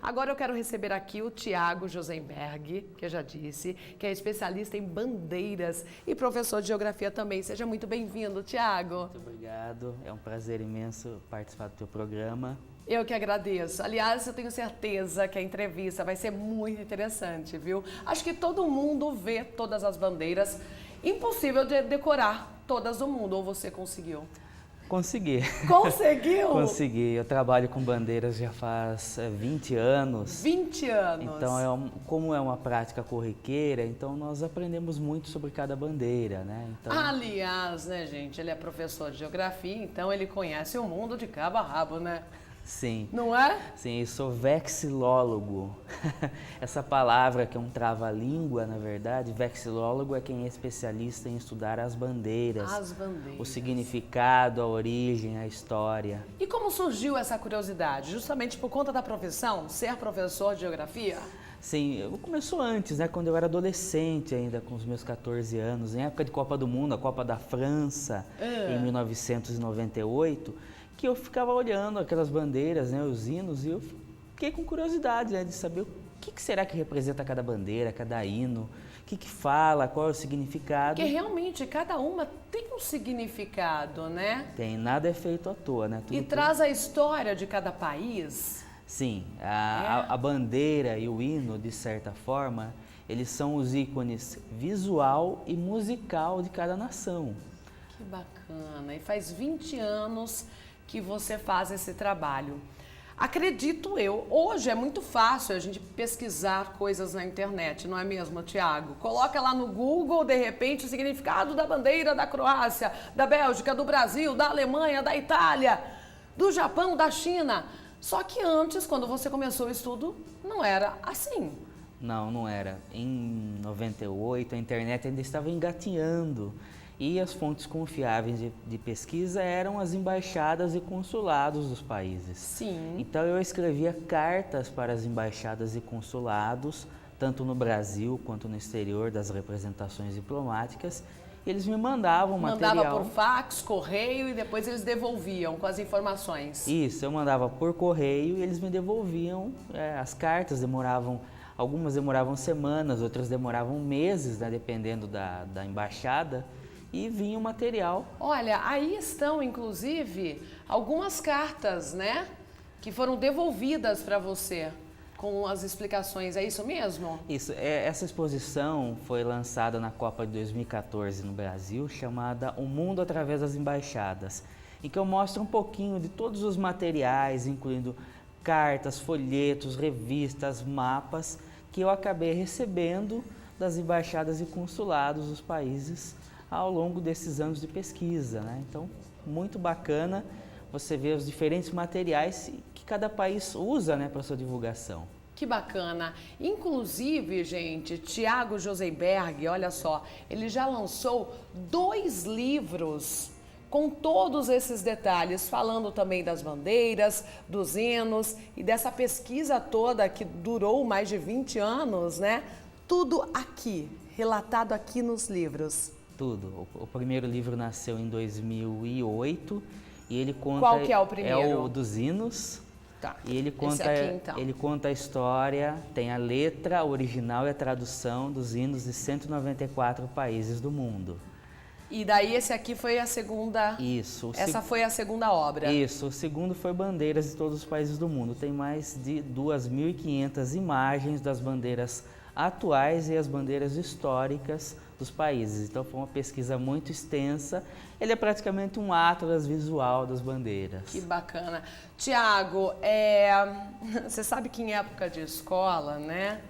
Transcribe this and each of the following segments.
Agora eu quero receber aqui o Tiago Josenberg, que eu já disse, que é especialista em bandeiras e professor de geografia também. Seja muito bem-vindo, Tiago. Muito obrigado, é um prazer imenso participar do teu programa. Eu que agradeço. Aliás, eu tenho certeza que a entrevista vai ser muito interessante, viu? Acho que todo mundo vê todas as bandeiras. Impossível de decorar todas do mundo, ou você conseguiu? Consegui. Conseguiu? Consegui. Eu trabalho com bandeiras já faz 20 anos. 20 anos. Então, como é uma prática corriqueira, então nós aprendemos muito sobre cada bandeira, né? Então... Aliás, né, gente, ele é professor de geografia, então ele conhece o mundo de cabo a rabo, né? Sim. Não é? Sim, eu sou vexilólogo. Essa palavra que é um trava-língua, na verdade, vexilólogo é quem é especialista em estudar as bandeiras. As bandeiras. O significado, a origem, a história. E como surgiu essa curiosidade? Justamente por conta da profissão, ser professor de geografia? Sim, começou antes, né? Quando eu era adolescente ainda, com os meus 14 anos, em época de Copa do Mundo, a Copa da França, em 1998, que eu ficava olhando aquelas bandeiras, né, os hinos, e eu fiquei com curiosidade, né, de saber o que será que representa cada bandeira, cada hino, o que fala, qual é o significado. Porque realmente cada uma tem um significado, né? Tem, nada é feito à toa, né? E traz a história de cada país. Sim, a bandeira e o hino, de certa forma, eles são os ícones visual e musical de cada nação. Que bacana! E faz 20 anos que você faz esse trabalho. Acredito eu, hoje é muito fácil a gente pesquisar coisas na internet, não é mesmo, Tiago? Coloca lá no Google, de repente, o significado da bandeira da Croácia, da Bélgica, do Brasil, da Alemanha, da Itália, do Japão, da China. Só que antes, quando você começou o estudo, não era assim. Não, não era. Em 98, a internet ainda estava engatinhando. E as fontes confiáveis de pesquisa eram as embaixadas e consulados dos países. Sim. Então eu escrevia cartas para as embaixadas e consulados, tanto no Brasil quanto no exterior das representações diplomáticas. E eles me mandavam material. Mandava por fax, correio e depois eles devolviam com as informações. Isso, eu mandava por correio e eles me devolviam. As cartas algumas demoravam semanas, outras demoravam meses, né, dependendo da embaixada. E vinha o material. Olha, aí estão, inclusive, algumas cartas, né? Que foram devolvidas para você com as explicações, é isso mesmo? Isso, essa exposição foi lançada na Copa de 2014 no Brasil, chamada O Mundo Através das Embaixadas, em que eu mostro um pouquinho de todos os materiais, incluindo cartas, folhetos, revistas, mapas, que eu acabei recebendo das embaixadas e consulados dos países ao longo desses anos de pesquisa, né? Então, muito bacana você ver os diferentes materiais que cada país usa, né, para sua divulgação. Que bacana! Inclusive, gente, Tiago Josenberg, olha só, ele já lançou 2 livros com todos esses detalhes, falando também das bandeiras, dos hinos e dessa pesquisa toda que durou mais de 20 anos, né? Tudo aqui, relatado aqui nos livros. Tudo. O primeiro livro nasceu em 2008 e ele conta... Qual que é o primeiro? É o dos hinos. Tá. E ele conta, Esse aqui, então. Ele conta a história, tem a letra, a original e a tradução dos hinos de 194 países do mundo. E daí esse aqui foi a segunda... Isso. Essa foi a segunda obra. Isso. O segundo foi Bandeiras de todos os países do mundo. Tem mais de 2.500 imagens das bandeiras atuais e as bandeiras históricas dos países. Então foi uma pesquisa muito extensa. Ele é praticamente um atlas visual das bandeiras. Que bacana. Tiago, você sabe que em época de escola, né,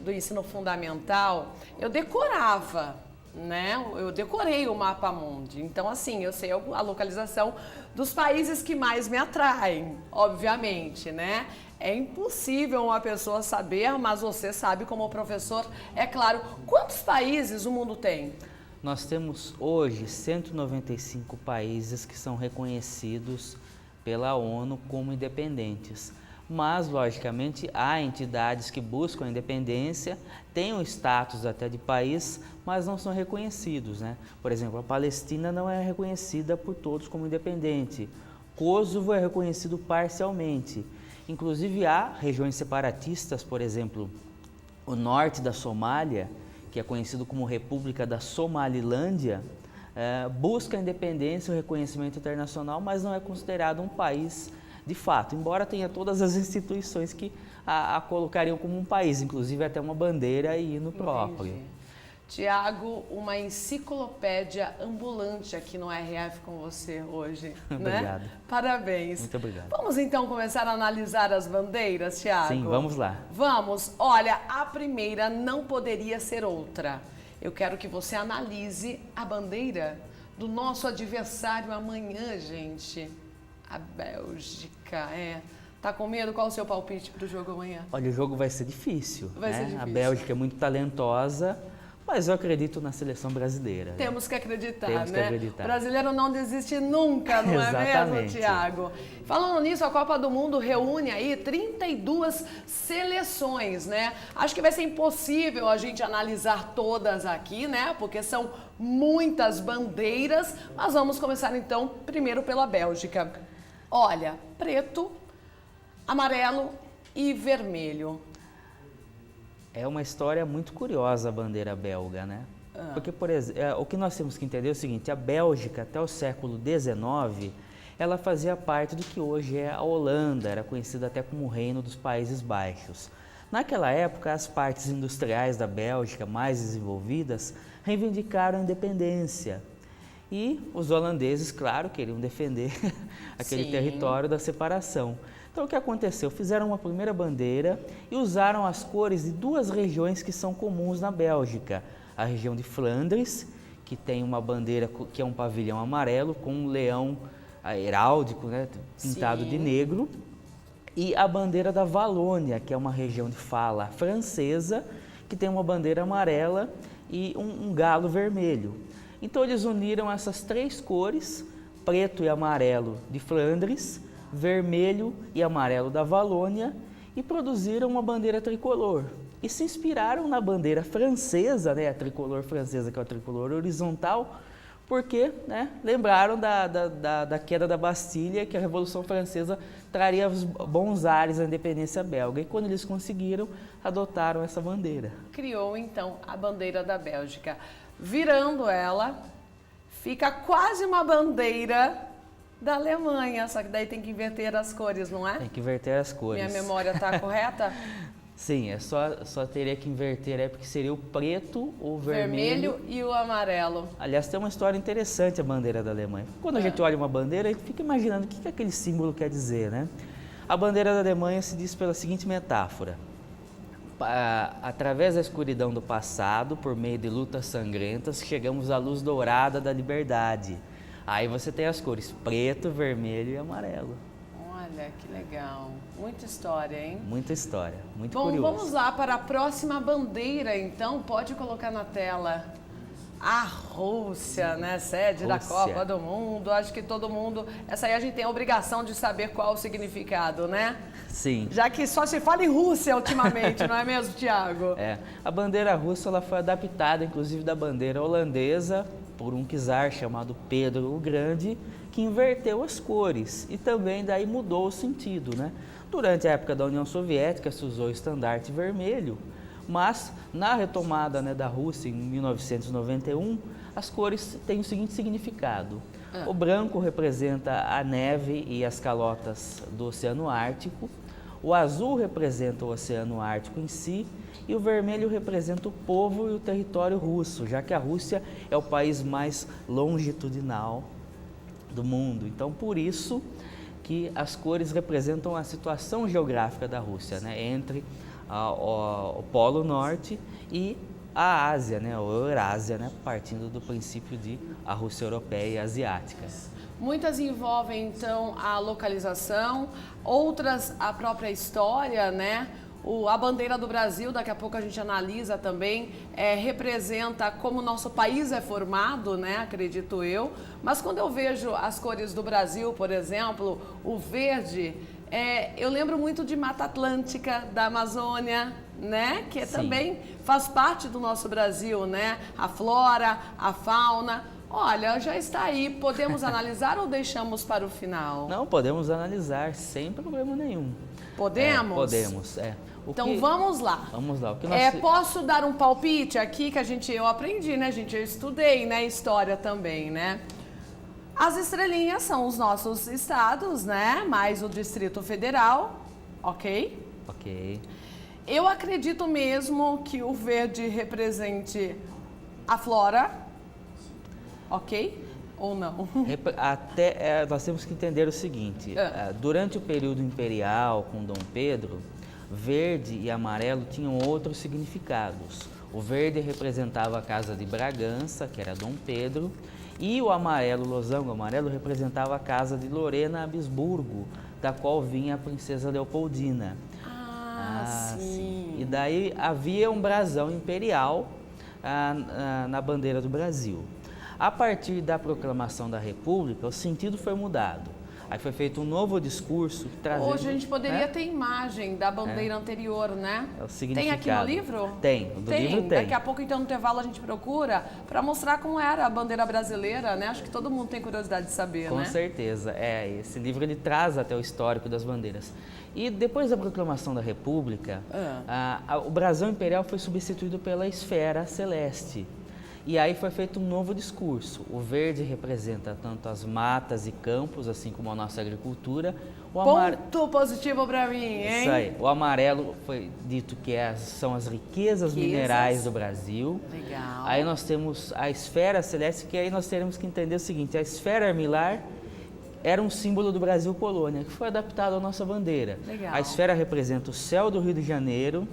do ensino fundamental, eu decorava, né? Eu decorei o mapa mundi. Então, assim, eu sei a localização dos países que mais me atraem, obviamente, né? É impossível uma pessoa saber, mas você sabe como professor, é claro. Quantos países o mundo tem? Nós temos hoje 195 países que são reconhecidos pela ONU como independentes. Mas, logicamente, há entidades que buscam a independência, têm o status até de país, mas não são reconhecidos, né? Por exemplo, a Palestina não é reconhecida por todos como independente. Kosovo é reconhecido parcialmente. Inclusive há regiões separatistas, por exemplo, o norte da Somália, que é conhecido como República da Somalilândia, busca a independência e o reconhecimento internacional, mas não é considerado um país de fato, embora tenha todas as instituições que a colocariam como um país, inclusive até uma bandeira e hino próprio. Tiago, uma enciclopédia ambulante aqui no RF com você hoje, Obrigado. Né? Parabéns. Muito obrigado. Vamos então começar a analisar as bandeiras, Tiago? Sim, vamos lá. Vamos. Olha, a primeira não poderia ser outra. Eu quero que você analise a bandeira do nosso adversário amanhã, gente. A Bélgica, Tá com medo? Qual o seu palpite para o jogo amanhã? Olha, o jogo vai ser difícil. Vai ser difícil. A Bélgica é muito talentosa, mas eu acredito na seleção brasileira. Temos que acreditar, Temos né? que acreditar. O brasileiro não desiste nunca, não é mesmo, Tiago? Falando nisso, a Copa do Mundo reúne aí 32 seleções, né? Acho que vai ser impossível a gente analisar todas aqui, né? Porque são muitas bandeiras, mas vamos começar então primeiro pela Bélgica. Olha, preto, amarelo e vermelho. É uma história muito curiosa a bandeira belga, né? Porque, por exemplo, o que nós temos que entender é o seguinte, a Bélgica, até o século XIX, ela fazia parte do que hoje é a Holanda, era conhecida até como o Reino dos Países Baixos. Naquela época, as partes industriais da Bélgica, mais desenvolvidas, reivindicaram a independência. E os holandeses, claro, queriam defender aquele território da separação. Então, o que aconteceu? Fizeram uma primeira bandeira e usaram as cores de duas regiões que são comuns na Bélgica. A região de Flandres, que tem uma bandeira que é um pavilhão amarelo com um leão heráldico, né, pintado de negro. E a bandeira da Valônia, que é uma região de fala francesa, que tem uma bandeira amarela e um galo vermelho. Então, eles uniram essas três cores, preto e amarelo de Flandres, vermelho e amarelo da Valônia, e produziram uma bandeira tricolor. E se inspiraram na bandeira francesa, né, a tricolor francesa, que é o tricolor horizontal, porque lembraram da queda da Bastilha, que a Revolução Francesa traria os bons ares à independência belga. E quando eles conseguiram, adotaram essa bandeira. Criou, então, a bandeira da Bélgica. Virando ela, fica quase uma bandeira da Alemanha, só que daí tem que inverter as cores, não é? Tem que inverter as cores. Minha memória está correta? Sim, só teria que inverter, porque seria o preto, o vermelho e o amarelo. Aliás, tem uma história interessante a bandeira da Alemanha. Quando a gente olha uma bandeira, a gente fica imaginando o que aquele símbolo quer dizer, né? A bandeira da Alemanha se diz pela seguinte metáfora. Através da escuridão do passado, por meio de lutas sangrentas, chegamos à luz dourada da liberdade. Aí você tem as cores preto, vermelho e amarelo. Olha, que legal. Muita história, hein? Muita história, muito Bom, curioso. Vamos lá para a próxima bandeira, então. Pode colocar na tela. A Rússia, né? Sede da Copa do Mundo. Acho que todo mundo... Essa aí a gente tem a obrigação de saber qual o significado, né? Sim. Já que só se fala em Rússia ultimamente, não é mesmo, Tiago? A bandeira russa ela foi adaptada, inclusive, da bandeira holandesa, por um czar chamado Pedro o Grande, que inverteu as cores e também daí mudou o sentido, né? Durante a época da União Soviética se usou o estandarte vermelho, mas na retomada da Rússia em 1991, as cores têm o seguinte significado. O branco representa a neve e as calotas do Oceano Ártico, o azul representa o Oceano Ártico em si e o vermelho representa o povo e o território russo, já que a Rússia é o país mais longitudinal do mundo. Então, por isso que as cores representam a situação geográfica da Rússia, né, entre o Polo Norte e a Ásia, ou Eurásia, partindo do princípio de a Rússia europeia e asiática. Muitas envolvem, então, a localização, outras a própria história, né? A bandeira do Brasil, daqui a pouco a gente analisa também, representa como o nosso país é formado, né? Acredito eu. Mas quando eu vejo as cores do Brasil, por exemplo, o verde, eu lembro muito de Mata Atlântica, da Amazônia, né? Que também faz parte do nosso Brasil, né? A flora, a fauna. Olha, já está aí. Podemos analisar ou deixamos para o final? Não, podemos analisar sem problema nenhum. Podemos? Podemos, Então vamos lá. Vamos lá. O que nós... Posso dar um palpite aqui que eu aprendi, né, gente? Eu estudei, né, história também, né? As estrelinhas são os nossos estados, né? Mais o Distrito Federal, ok? Ok. Eu acredito mesmo que o verde represente a flora, ok? Ou não? Nós temos que entender o seguinte, durante o período imperial com Dom Pedro, verde e amarelo tinham outros significados. O verde representava a casa de Bragança, que era Dom Pedro, e o amarelo, o losango amarelo, representava a casa de Lorena Habsburgo, da qual vinha a princesa Leopoldina. Sim. E daí havia um brasão imperial na bandeira do Brasil. A partir da proclamação da República, o sentido foi mudado. Aí foi feito um novo discurso trazendo... Hoje a gente poderia ter imagem da bandeira anterior, né? É o significado. Tem aqui no livro? Tem, do livro tem. Daqui a pouco, então, no intervalo, a gente procura para mostrar como era a bandeira brasileira, né? Acho que todo mundo tem curiosidade de saber, Com né? Com certeza. Esse livro ele traz até o histórico das bandeiras. E depois da proclamação da República, o brasão imperial foi substituído pela esfera celeste. E aí foi feito um novo discurso. O verde representa tanto as matas e campos, assim como a nossa agricultura. Ponto positivo para mim, hein? Isso aí. O amarelo foi dito que são as riquezas minerais do Brasil. Legal. Aí nós temos a esfera celeste, que aí nós teremos que entender o seguinte, a esfera armilar era um símbolo do Brasil colônia, que foi adaptado à nossa bandeira. Legal. A esfera representa o céu do Rio de Janeiro,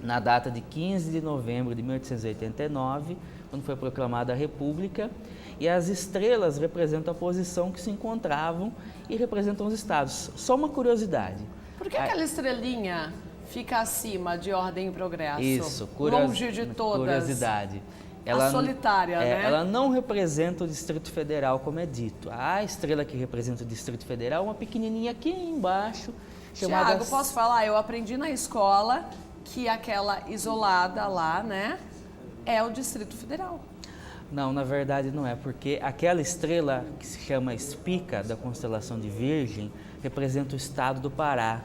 na data de 15 de novembro de 1889, quando foi proclamada a República, e as estrelas representam a posição que se encontravam e representam os estados. Só uma curiosidade. Por que aquela estrelinha fica acima de ordem e progresso? Isso, longe de todas. Curiosidade. A solitária, né? Ela não representa o Distrito Federal, como é dito. A estrela que representa o Distrito Federal é uma pequenininha aqui embaixo, chamada... Tiago, posso falar? Eu aprendi na escola que aquela isolada lá, né, é o Distrito Federal. Não, na verdade não é, porque aquela estrela que se chama Espica, da constelação de Virgem, representa o estado do Pará,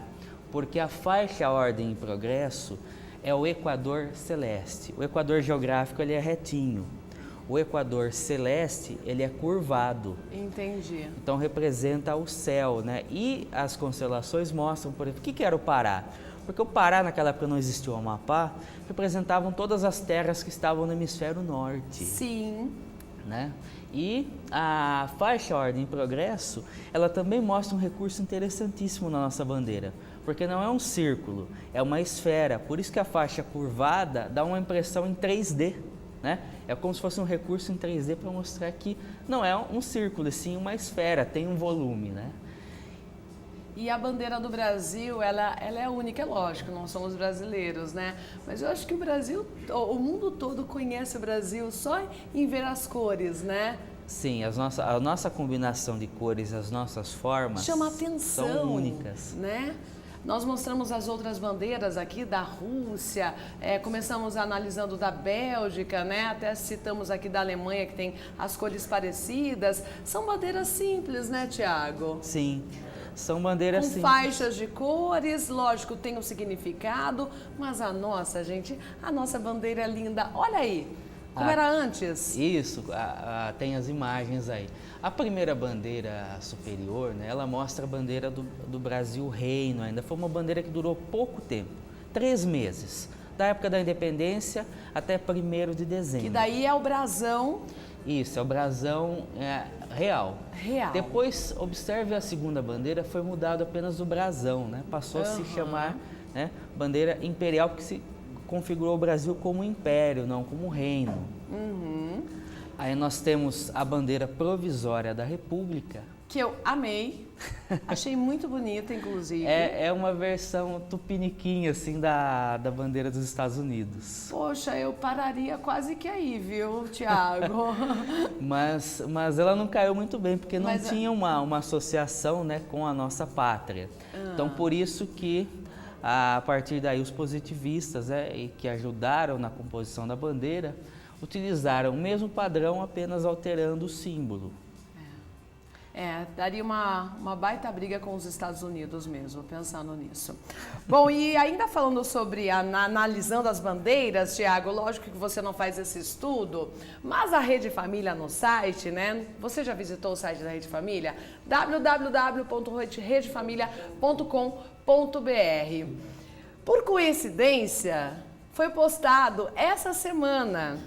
porque a faixa ordem e progresso é o equador celeste. O equador geográfico ele é retinho, o equador celeste ele é curvado. Entendi. Então representa o céu, né? E as constelações mostram, por exemplo, o que era o Pará? Porque o Pará, naquela época não existia o Amapá, representavam todas as terras que estavam no hemisfério norte. Sim. Né? E a faixa ordem e progresso, ela também mostra um recurso interessantíssimo na nossa bandeira, porque não é um círculo, é uma esfera, por isso que a faixa curvada dá uma impressão em 3D, né? É como se fosse um recurso em 3D para mostrar que não é um círculo, sim uma esfera, tem um volume, né? E a bandeira do Brasil, ela é única, é lógico, não somos brasileiros, né? Mas eu acho que o Brasil, o mundo todo conhece o Brasil só em ver as cores, né? Sim, a nossa combinação de cores, as nossas formas chama atenção, são únicas, né? Nós mostramos as outras bandeiras aqui da Rússia, começamos analisando da Bélgica, né? Até citamos aqui da Alemanha, que tem as cores parecidas. São bandeiras simples, né, Tiago? Sim. São bandeiras com faixas de cores, lógico, tem um significado, mas a nossa, gente, a nossa bandeira é linda. Olha aí, como era antes. Isso, tem as imagens aí. A primeira bandeira superior, né, ela mostra a bandeira do Brasil Reino ainda. Foi uma bandeira que durou pouco tempo, 3 meses, da época da independência até 1º de dezembro. E daí é o brasão. Isso, é o brasão real. Depois, observe a segunda bandeira, foi mudado apenas o brasão, né? Passou a se chamar, né, bandeira imperial, porque se configurou o Brasil como império, não como reino. Aí nós temos a bandeira provisória da República. Que eu amei, achei muito bonita, inclusive. É uma versão tupiniquim, assim, da bandeira dos Estados Unidos. Poxa, eu pararia quase que aí, viu, Tiago? mas ela não caiu muito bem, porque não tinha uma associação, né, com a nossa pátria. Então, por isso que, a partir daí, os positivistas, que ajudaram na composição da bandeira, utilizaram o mesmo padrão, apenas alterando o símbolo. Daria uma baita briga com os Estados Unidos mesmo, pensando nisso. Bom, e ainda falando sobre analisando as bandeiras, Tiago, lógico que você não faz esse estudo, mas a Rede Família no site, né? Você já visitou o site da Rede Família? www.redefamilia.com.br. Por coincidência, foi postado essa semana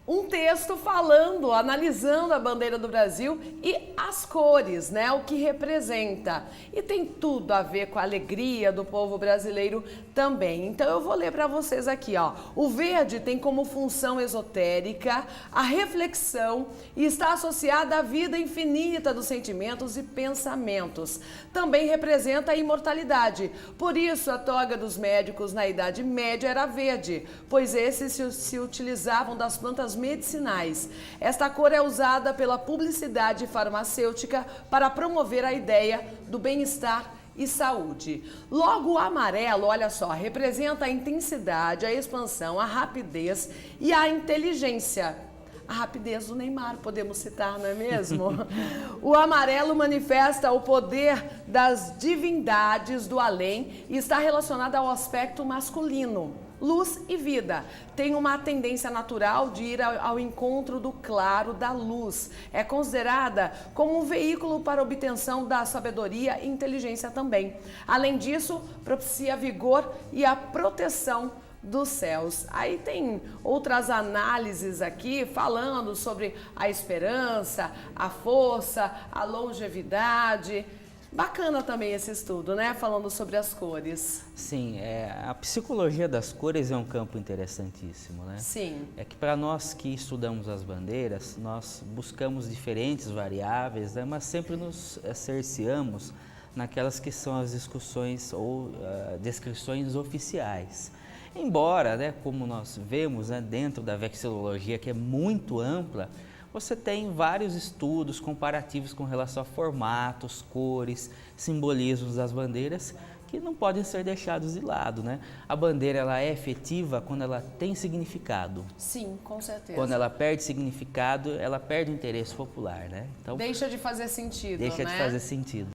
um texto falando, analisando a bandeira do Brasil e as cores, né? O que representa. E tem tudo a ver com a alegria do povo brasileiro também. Então eu vou ler para vocês aqui, ó. O verde tem como função esotérica a reflexão e está associada à vida infinita dos sentimentos e pensamentos. Também representa a imortalidade. Por isso a toga dos médicos na Idade Média era verde, pois esses se utilizavam das plantas medicinais. Esta cor é usada pela publicidade farmacêutica para promover a ideia do bem-estar e saúde. Logo, o amarelo, olha só, representa a intensidade, a expansão, a rapidez e a inteligência. A rapidez do Neymar, podemos citar, não é mesmo? O amarelo manifesta o poder das divindades do além e está relacionado ao aspecto masculino. Luz e vida. Tem uma tendência natural de ir ao encontro do claro, da luz. É considerada como um veículo para a obtenção da sabedoria e inteligência também. Além disso, propicia vigor e a proteção dos céus. Aí tem outras análises aqui falando sobre a esperança, a força, a longevidade. Bacana também esse estudo, né? Falando sobre as cores. Sim, a psicologia das cores é um campo interessantíssimo, né? Sim. É que para nós que estudamos as bandeiras, nós buscamos diferentes variáveis, né? Mas sempre nos cerceamos naquelas que são as discussões ou descrições oficiais. Embora, né, como nós vemos, né, dentro da vexilologia, que é muito ampla, você tem vários estudos comparativos com relação a formatos, cores, simbolismos das bandeiras que não podem ser deixados de lado, né? A bandeira ela é efetiva quando ela tem significado. Sim, com certeza. Quando ela perde significado, ela perde o interesse popular, né? Então, deixa de fazer sentido, Deixa de fazer sentido.